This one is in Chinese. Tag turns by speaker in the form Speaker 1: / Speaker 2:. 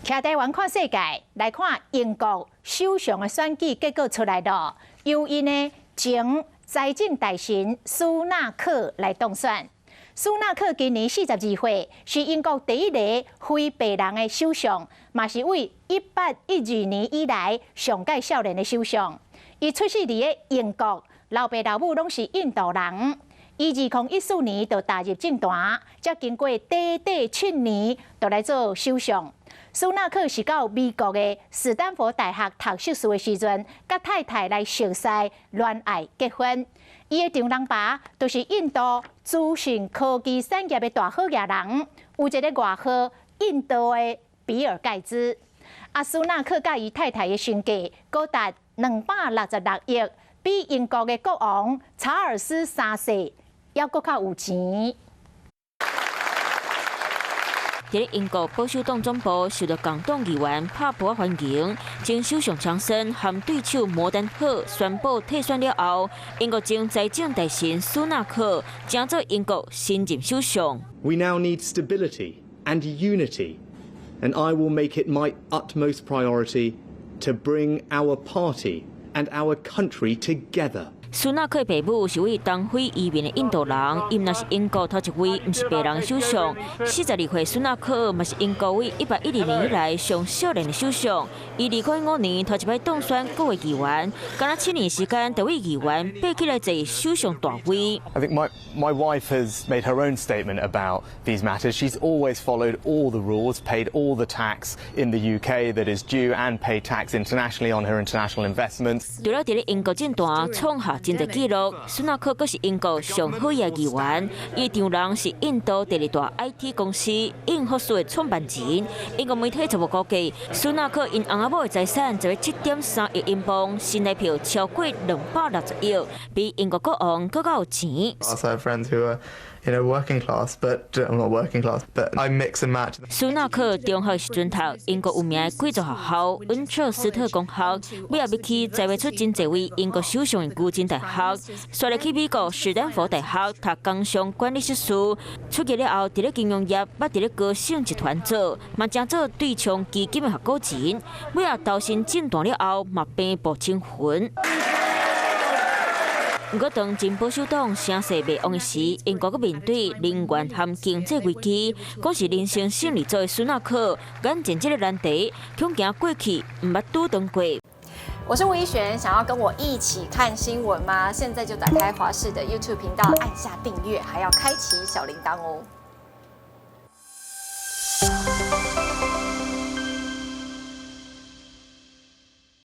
Speaker 1: 徛台湾看世界，来看英国首相的选举结果出来了，由因的前财政大臣苏纳克来当选。苏纳克今年42岁，是英国第一个非白人的首相，嘛是为1812年以来上届少年的首相。伊出世伫英国，老爸老母拢是印度人。伊2014年就踏入政坛，才经过短7年，就来做首相。苏纳克是到美国的斯坦福大学读硕士的时阵，甲太太来熟识、恋爱、结婚。伊的丈人爸就是印度资讯科技产业的大好野人，有一个外号“印度的比尔盖茨”。苏纳克甲伊太太的身价高达266亿，比英国的国王查尔斯3世还阁较有钱。
Speaker 2: 在英国保守党总部受到共党议员拍破欢迎，前首相强森和对手摩登特宣布退选了后，英国前财政大臣苏纳克将做英国新任首相。
Speaker 3: We now need stability and unity, and I will make it my utmost priority to bring our party and our country together.
Speaker 2: 苏纳克的爸母是位东非移民的印度人，伊若是英国头一位不是白人首相。42岁苏纳克嘛是英国为1810年以来上少年的首相。伊2005年头一摆当选国会议员，干了7年时间就为议员爬起来坐首相大位。
Speaker 4: I think my wife has made her own statement about these matters. She's always followed all the rules, paid all the tax in the UK that is due, and paid tax internationally on her international investments.
Speaker 2: 除了在英国政坛创下真侪纪录，苏纳克阁是英国上好嘅议员。伊丈人是印度第2大 IT 公司英福斯的创办人。英国媒体就无估计，苏纳克因翁仔某的财产就为7.3亿英镑，新台票超过260亿，比英国国王更较有钱。
Speaker 5: Also, I have friends who are, working class, but not working class, but I mix and match.
Speaker 2: 苏纳克中学时阵读英国有名的贵族学校温彻斯特公学，尾后要去栽培出真侪位英国首相的牛津大学，续来去美国斯坦福大学读工商管理硕士。出业了后，伫咧金融业捌伫咧高盛集团做，嘛正做对冲基金的合股人。尾后投身政坛了后，嘛变步青云。不过，当前保守党声势未旺的时，英国阁面对能源和经济危机，讲是人生胜利组的苏纳克眼前这个难题，恐惊过去唔捌拄当过。
Speaker 6: 我是吴依璇，想要跟我一起看新闻吗？现在就打开华视的 YouTube 频道，按下订阅，还要开启小铃铛哦。